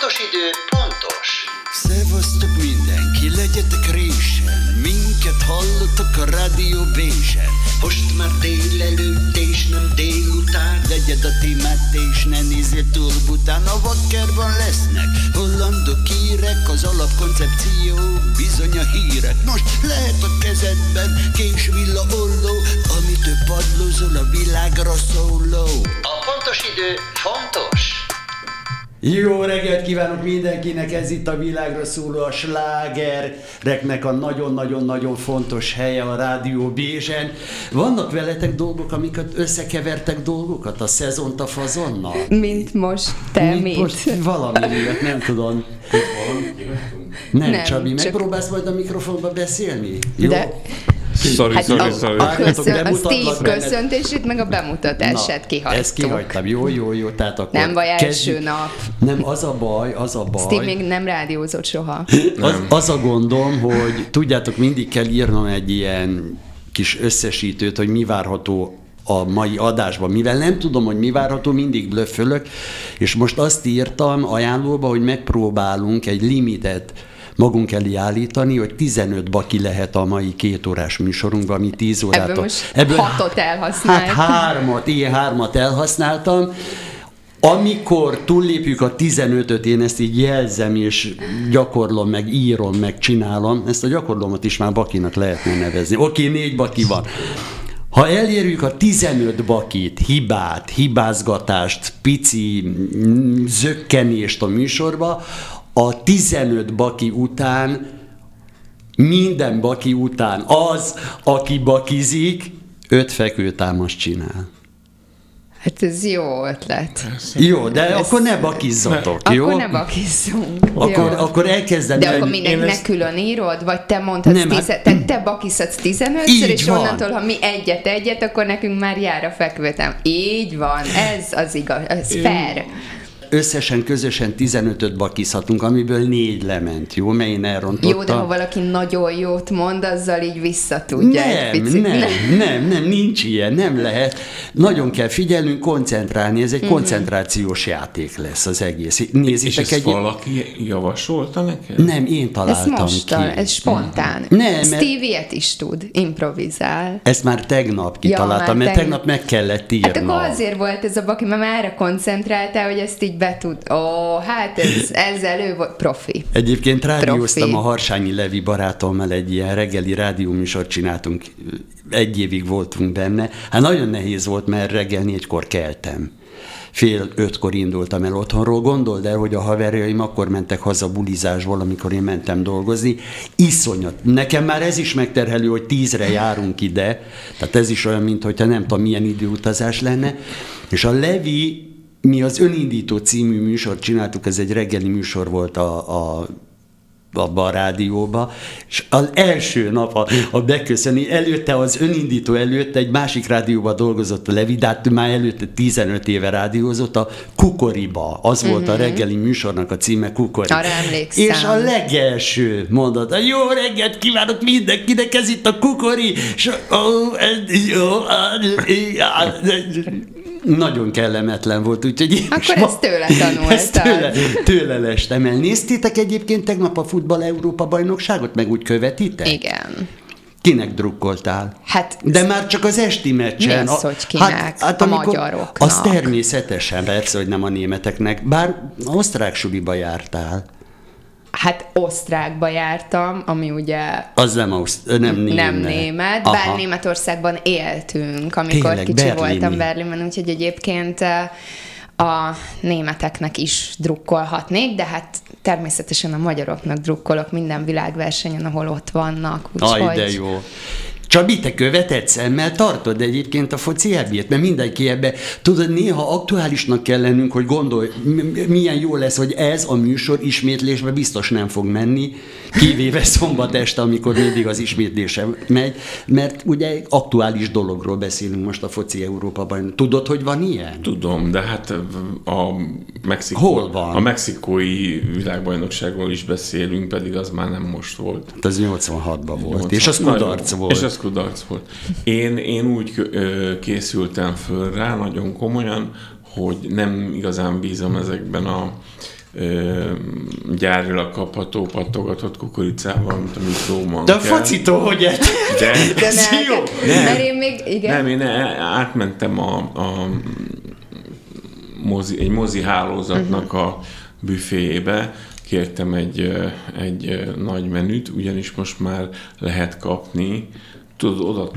pontos idő, pontos. Szevasztok mindenki, legyetek résen, minket hallottak a Rádió Bézsen. Most már délelőtt és nem délután, vegyed a témát és ne nézzél túl bután. A vakkerban lesznek hollandok hírek, az alapkoncepció bizony a hírek. Most lehet a kezedben kés villa olló, amitől padlózol a világra szóló. A pontos idő fontos. Jó reggelt kívánok mindenkinek, ez itt a világra szóló, a slágereknek a nagyon-nagyon-nagyon fontos helye a Rádió Bézsen. Vannak veletek dolgok, amiket összekevertek dolgokat a szezont a fazonnal? Mint most te, mint? Most valami miatt, nem tudom. Nem, Csabi, megpróbálsz majd a mikrofonba beszélni? Jó? De... Sorry. A Steve köszöntését, meg a bemutatását kihagytuk. Ezt kihagytam, jó. Tehát akkor nem baj, első nap. Nem, az a baj. Steve még nem rádiózott soha. Az a gondom, hogy tudjátok, mindig kell írnom egy ilyen kis összesítőt, hogy mi várható a mai adásban. Mivel nem tudom, hogy mi várható, mindig blöffölök, és most azt írtam ajánlóba, hogy megpróbálunk egy limitet magunk elé állítani, hogy 15 baki lehet a mai 2 órás műsorunkban, ami 10 órát. Ebből 6-ot elhasználtam. Hát 3-at elhasználtam. Amikor túllépjük a 15-öt, én ezt így jelzem, és gyakorlom, meg írom, meg csinálom, ezt a gyakorlomat is már bakinak lehetne nevezni. Oké, 4 baki van. Ha elérjük a 15 bakit, hibát, hibázgatást, pici zökkenést a műsorba, a 15 baki után, minden baki után az, aki bakizik, 5 fekvőtámaszt csinál. Hát ez jó ötlet. Jó, de akkor ne bakizzatok, jó? Akkor ne bakizzunk. Akkor elkezdem. De akkor mindenkinek külön írod? Vagy te mondhatsz, te bakizhatsz 15-ször, és van. onnantól, ha mi egyet, akkor nekünk már jár a fekvőtám. Így van, ez az igaz, ez fair. Összesen, közösen 15-öt bakizhatunk, amiből 4 lement, jó? Mert én elrontottam. Jó, de ha valaki nagyon jót mond, azzal így visszatudja egy picit. Nem, nincs ilyen, nem lehet. Nagyon kell figyelnünk, koncentrálni, ez egy koncentrációs játék lesz az egész. Nézzétek, és ezt valaki javasolta neked? Nem, én találtam ki. Ez spontán. Steve ilyet is tud, improvizál. Ezt már tegnap kitaláltam, mert tegnap meg kellett írnom. Hát akkor azért volt ez a baki, mert már erre koncentráltál, hogy ezt így betud. Hát ez elő volt profi. Egyébként rádióztam a Harsányi Levi barátommal, egy ilyen reggeli rádióműsort csináltunk, 1 évig voltunk benne. Hát nagyon nehéz volt, mert reggel 4-kor keltem. 4:30 indultam el otthonról. Gondold el, hogy a haverjaim akkor mentek haza bulizásból, amikor én mentem dolgozni. Iszonyat. Nekem már ez is megterhelő, hogy 10-re járunk ide. Tehát ez is olyan, mintha nem tudom, milyen időutazás lenne. És a Levi, mi az Önindító című műsort csináltuk, ez egy reggeli műsor volt abban a rádióban, és az első nap a beköszöni, előtte az Önindító előtt egy másik rádióban dolgozott a Levi, de hát már előtte 15 éve rádiózott, a Kukoriba, az volt a reggeli műsornak a címe, Kukori. Arra emlékszem. És a legelső mondat, jó reggelt kívánok mindenkinek, ez itt a Kukori, és nagyon kellemetlen volt, úgyhogy... Akkor ezt tőle tanultál. Tőle lestem el. Néztétek egyébként tegnap a futball Európa-bajnokságot, meg úgy követitek? Igen. Kinek drukkoltál? Hát... De már csak az esti meccsen. Mi az, hogy kinek? Hát a magyaroknak. Az természetesen, persze, hogy nem a németeknek, bár osztrák suliba jártál. Hát osztrákba jártam, ami ugye... Az nem német, bár Németországban éltünk, amikor tényleg, kicsi voltam Berlinben, úgyhogy egyébként a németeknek is drukkolhatnék, de hát természetesen a magyaroknak drukkolok minden világversenyen, ahol ott vannak. Úgyhogy... de jó. Csabi, te követett szemmel tartod egyébként a foci EB-t, mert mindenki ebbe, tudod, néha aktuálisnak kell lennünk, hogy gondolj, milyen jó lesz, hogy ez a műsor ismétlésbe biztos nem fog menni, kivéve szombat este, amikor mindig az ismétlése megy, mert ugye aktuális dologról beszélünk most a foci Európában. Tudod, hogy van ilyen? Tudom, de hát hol van? A mexikói világbajnokságról is beszélünk, pedig az már nem most volt. Hát az 86-ban volt, és az kudarc volt. És az kudarc volt. Én úgy készültem föl rá nagyon komolyan, hogy nem igazán bízom ezekben a gyárilag kapható pattogatott kukoricával, mint amit Róman De a focitó hogy egy? De jó. Mert én még, igen. Nem, én átmentem egy mozi hálózatnak a büféjébe, kértem egy nagy menüt, ugyanis most már lehet kapni, tudod, oda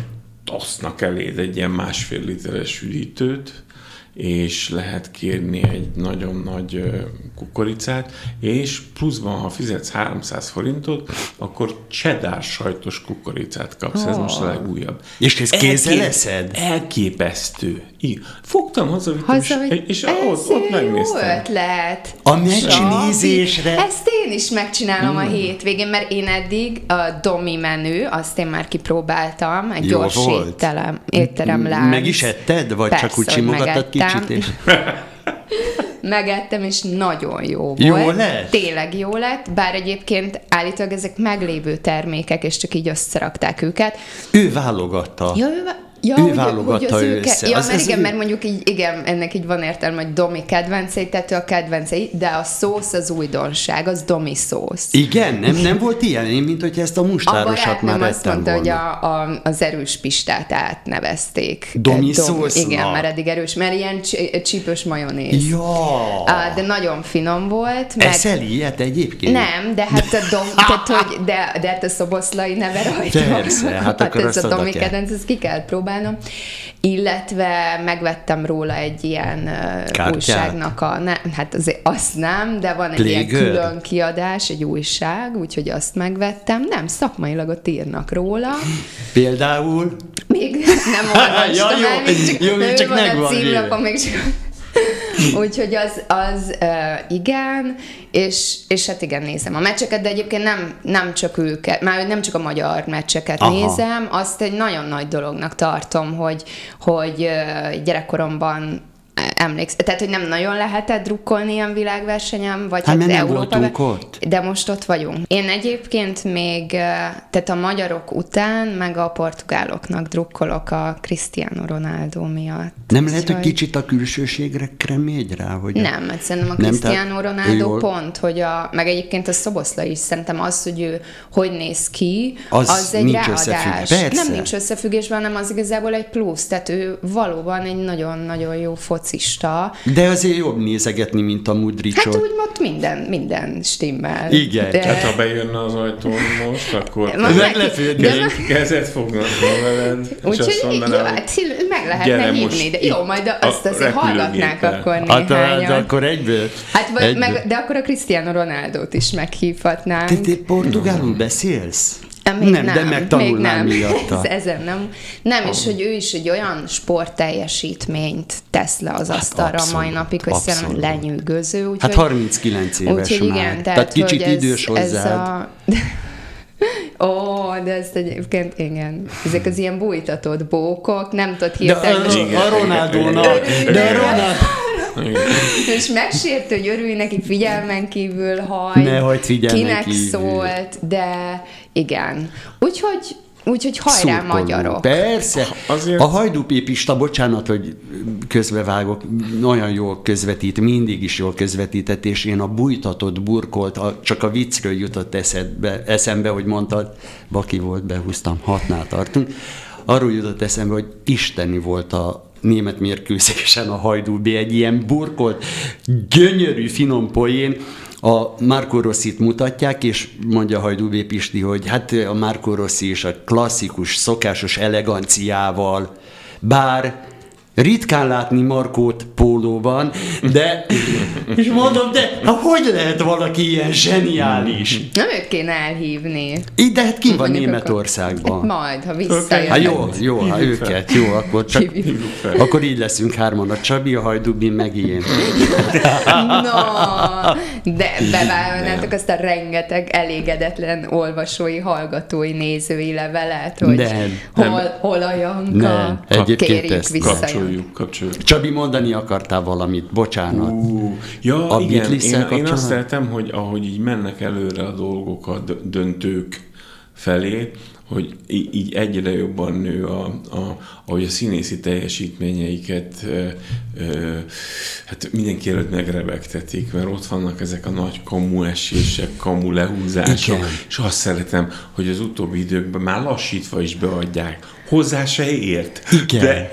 tasznak eléd egy ilyen 1,5 literes üdítőt, és lehet kérni egy nagyon nagy kukoricát, és pluszban, ha fizetsz 300 forintot, akkor cheddar sajtos kukoricát kapsz. Ez most a legújabb. És ez kézzel eszed? Elképesztő. Fogtam, hazavittem, és ott megnéztem. Jó ötlet. A meccsnézésre. Ezt én is megcsinálom a hétvégén, mert én eddig a Domi menü, azt én már kipróbáltam, egy jó gyors étterem lánc. Meg is etted? Vagy persze, csak úgy simogattad kicsit? És... Megettem, és nagyon jó volt. Jó lett? Tényleg jó lett, bár egyébként állítólag ezek meglévő termékek, és csak így összerakták őket. Ő válogatta. Ő válogatta össze. Ja, mert igen, mert mondjuk így, igen, ennek így van értelme, hogy Domi kedvencei, tehát ő a kedvencei, de a szósz az újdonság, az Domi szósz. Igen? Nem volt ilyen? Én, mint hogy ezt a mustárosat már azt mondta, volna. hogy az erős pistát átnevezték. Domi szósznak? Igen, mert eddig erős, mert ilyen csípős majonéz. Ja. De nagyon finom volt. Eszel ilyet egyébként? Nem, de hát de hát a szoboszlai neve rajta. Persze, hát akkor ez azt a Domi kell. kedvenc, ezt ki kell próbálnom. Illetve megvettem róla egy ilyen újságnak hát azért azt nem, de van egy ilyen külön kiadás, egy újság, úgyhogy azt megvettem. Nem, szakmailag ott írnak róla. Például? Még nem olvastam el, még csak van a címlapon, még csak... Úgyhogy az igen, és hát igen, nézem a meccseket, de egyébként nem csak őket, már nem csak a magyar meccseket nézem, azt egy nagyon nagy dolognak tartom, hogy gyerekkoromban emlékszem, tehát, hogy nem nagyon lehetett drukkolni ilyen világversenyen, vagy hát Európában, de most ott vagyunk. Én egyébként még, tehát a magyarok után, meg a portugáloknak drukkolok a Cristiano Ronaldo miatt. Nem lehet, hogy kicsit a külsőségre kremégy rá? Hogy nem, mert szerintem a Cristiano Ronaldo pont, hogy meg egyébként a Szoboszlai is, szerintem az, hogy ő hogy néz ki, az egy ráadás. Nem nincs összefüggésben, hanem az igazából egy plusz, tehát ő valóban egy nagyon-nagyon jó focista. De azért jobb nézegetni, mint a Mudricsot. Hát úgy ott minden stimmel. Igen. De... Hát ha bejönne az ajtón most, akkor kezet fognak veled, és azt mondaná, hát meg lehetne hívni, de jó, majd azt azért hallgatnák akkor néhányan. Hát akkor egyből. Hát de akkor a Cristiano Ronaldót is meghívhatnánk. Te portugálul beszélsz? Nem, de megtanulnám miatta. Ezen nem. Nem, és hogy ő is egy olyan sportteljesítményt tesz le az asztalra a mai napig, hogy szerintem lenyűgöző. Hát 39 éves már. Igen, tehát kicsit idős hozzád. De ezt egyébként, igen. Ezek az ilyen bújtatott bókok, nem tudod hirtelen. De a Ronaldónak. És megsértő, hogy örülj neki, figyelmen kívül hajt, kinek kívül szólt, de igen. Úgyhogy hajrá szurkoló, magyarok. Persze. Azért... A Hajdú-Pépista, bocsánat, hogy közbevágok, nagyon jól közvetít, mindig is jól közvetített, és én a bújtatott, burkolt, csak a viccről jutott eszembe, hogy mondtad, Baki volt, behúztam, 6-nál tartunk, arról jutott eszembe, hogy isteni volt a német mérkőzésen a Hajdú B, egy ilyen burkolt, gyönyörű, finom poén. A Marco Rossit mutatják, és mondja Hajdú B. Pisti, hogy hát a Marco Rossi is a klasszikus, szokásos eleganciával, bár ritkán látni Markót pólóban, de, és mondom, de hogy lehet valaki ilyen zseniális? Nem őt kéne elhívni. De hát ki van Németországban? Majd, ha visszajön. Hát jó, őket, jó, akkor így leszünk hárman, a Csabi, a Hajdúbin, meg én. De bevállalnátok azt a rengeteg elégedetlen olvasói, hallgatói, nézői levelet, hogy hol a Janka, kérjük visszajön. Kapcsoljuk. Csabi, mondani akartál valamit, bocsánat. Ja, igen, én azt szeretem, hogy ahogy így mennek előre a dolgok a döntők felé, hogy így egyre jobban nő, ahogy a színészi teljesítményeiket hát mindenki előtt megrebegtetik, mert ott vannak ezek a nagy kamu esések, kamu lehúzások, igen. És azt szeretem, hogy az utóbbi időkben már lassítva is beadják. Hozzá se ért. Igen.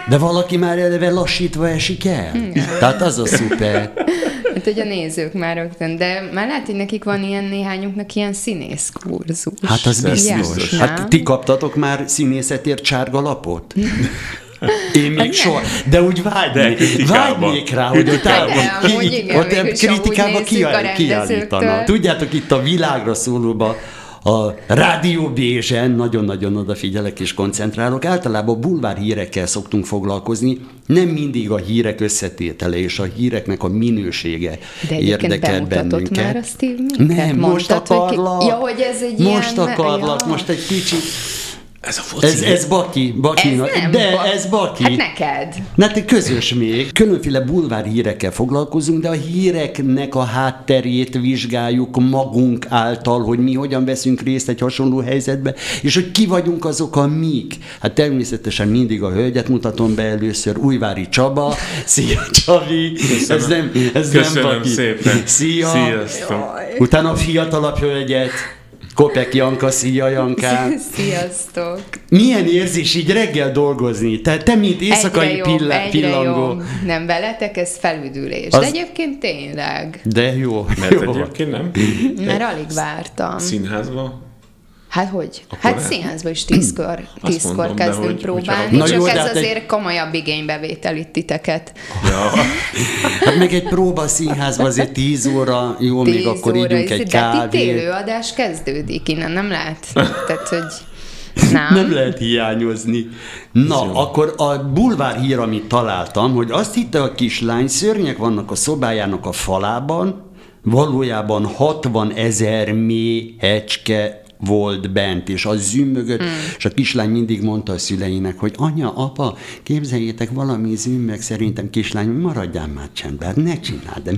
De valaki már eleve lassítva esik el. Tehát az a szuper. Hát, hogy a nézők már rögtön, de már lehet, hogy nekik van ilyen néhányuknak ilyen színész kurzus. Hát az biztos. Hát ti kaptatok már színészetért sárga lapot? Én még soha. De úgy vágynék rá, hogy ott kritikában kiállítanak. Tudjátok, itt a Világra szólóban a Rádió Bézsen nagyon-nagyon odafigyelek és koncentrálok. Általában bulvár hírekkel szoktunk foglalkozni, nem mindig a hírek összetétele és a híreknek a minősége érdekel bennünket. Már a Steve minket? Nem, most akarlak. Ja, hogy ez egy most ilyen... akarlak, most egy kicsit... Ez a foci. Ez Bakinak. Ez Baki. Hát neked. Hát közös még. Különféle bulvár hírekkel foglalkozunk, de a híreknek a hátterét vizsgáljuk magunk által, hogy mi hogyan veszünk részt egy hasonló helyzetbe, és hogy ki vagyunk azok a mik. Hát természetesen mindig a hölgyet mutatom be először, Újvári Csaba. Szia, Csabi. Köszönöm. Ez nem Baki. Szépen. Szia. Sziasztok. Utána a fiatalabb hölgyet. Kopek Janka, szia Jankám! Sziasztok! Milyen érzés így reggel dolgozni? Te mint éjszakai pillangó. Nem veletek, ez felüdülés. De egyébként tényleg. De jó. Mert egyébként nem? Mert alig vártam. Színházba? Hát hogy? Hát színházban is 10-kor kezdünk próbálni, Na csak jó, ez azért komolyabb igénybevétel itt titeket. Ja. Hát meg egy próba színházban azért 10 óra, jó, 10 még akkor ígyunk egy kávét. De itt élőadás kezdődik, innen nem lehet. Tehát, hogy nem lehet hiányozni. Na, akkor a bulvár hír, amit találtam, hogy azt hitte a kislány, szörnyek vannak a szobájának a falában, valójában 60 000 méhecske volt bent, és az zümmögött, és a kislány mindig mondta a szüleinek, hogy anya, apa, képzeljétek, valami zümmög, szerintem kislány, maradjál már csendben, ne csináld, de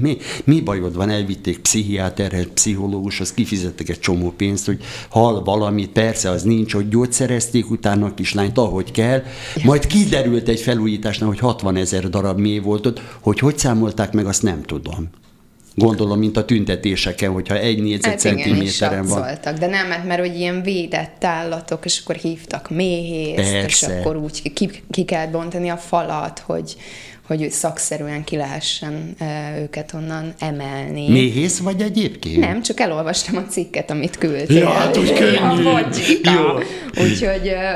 mi bajod van, elvitték pszichiáterhez, pszichológushoz, kifizettek egy csomó pénzt, hogy hall valamit, persze az nincs, hogy gyógyszerezték utána a kislányt, ahogy kell, majd kiderült egy felújításnál, hogy 60 000 darab méh volt ott, hogy számolták meg, azt nem tudom. Gondolom, mint a tüntetéseken, hogyha 1 négyzetcentiméteren van. De nem, mert hogy ilyen védett állatok, és akkor hívtak méhészt, és akkor úgy ki kell bontani a falat, hogy szakszerűen ki lehessen őket onnan emelni. Méhész vagy egyébként? Nem, csak elolvastam a cikket, amit küldtél. Ja, hát úgy könnyű. Jó.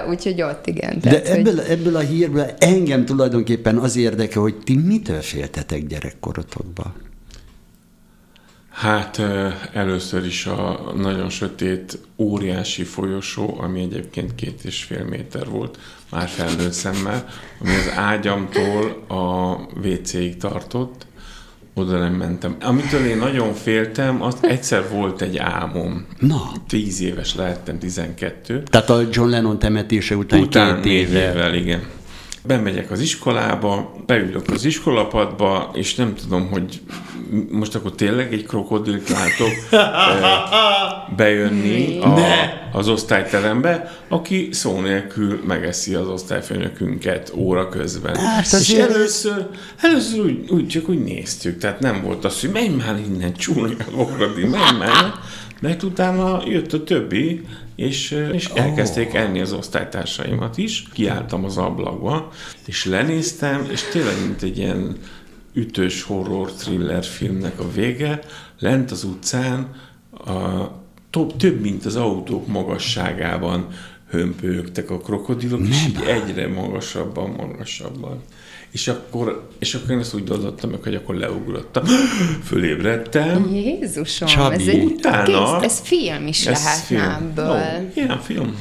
Úgyhogy ott igen. De ebből a hírből engem tulajdonképpen az érdekel, hogy ti mitől féltetek gyerekkorotokban? Hát először is a nagyon sötét, óriási folyosó, ami egyébként 2,5 méter volt, már felnőtt szemmel, ami az ágyamtól a WC-ig tartott, oda nem mentem. Amitől én nagyon féltem, az egyszer volt egy álmom. Na. 10 éves lehettem, 12. Tehát a John Lennon temetése után 2 évvel. Igen. Bemegyek az iskolába, beülök az iskolapadba, és nem tudom, hogy most akkor tényleg egy krokodilt látok bejönni az osztályterembe, aki szó nélkül megeszi az osztályfőnökünket óra közben. Hát és először csak úgy néztük, tehát nem volt az, hogy menj már innen, csúnya krokodil, menj már. Mert utána jött a többi, és elkezdték enni az osztálytársaimat is. Kiálltam az ablakba, és lenéztem, és tényleg mint egy ilyen ütős horror thriller filmnek a vége, lent az utcán több mint az autók magasságában hömpögtek a krokodilok, és egyre magasabban. És akkor én ezt úgy oldottam meg, hogy akkor leugrottam. Fölébredtem. Jézusom, Csabi. Ez film is lehetne ebből. Igen, film.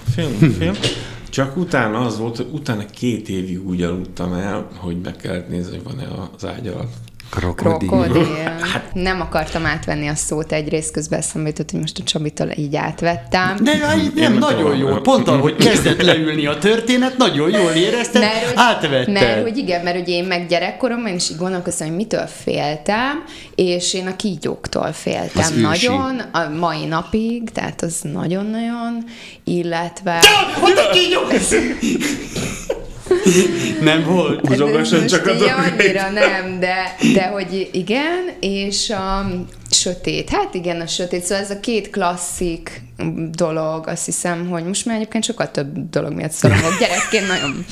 Csak utána az volt, hogy utána 2 évig úgy aludtam el, hogy meg kellett nézni, hogy van-e az ágy alatt Krokodil. Nem akartam átvenni a szót egyrészt, közben eszembe jutott, hogy most a Csabitól így átvettem. De nem, nagyon jó. Pont ahogy kezdett leülni a történet, nagyon jól érezted, átvetted. Mert hogy igen, mert ugye én meg gyerekkoromban is így gondolkoztam, hogy mitől féltem, és én a kígyóktól féltem nagyon, a mai napig, tehát az nagyon-nagyon, illetve... Hogy a kígyók! Nem volt. Húzogasson csak a dolgait. Annyira nem, de hogy igen, és a sötét. Hát igen, a sötét. Szóval ez a két klasszik dolog, azt hiszem, hogy most már egyébként sokkal több dolog miatt szorongok. Gyerekként nagyon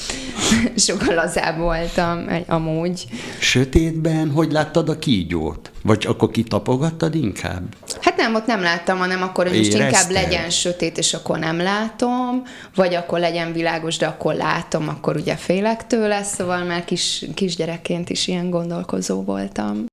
sokkal lazább voltam amúgy. Sötétben hogy láttad a kígyót? Vagy akkor kitapogattad inkább? Hát nem, ott nem láttam, hanem akkor, hogy most inkább legyen sötét, és akkor nem látom, vagy akkor legyen világos, de akkor látom, akkor ugye félek tőle, szóval már kisgyerekként is ilyen gondolkozó voltam.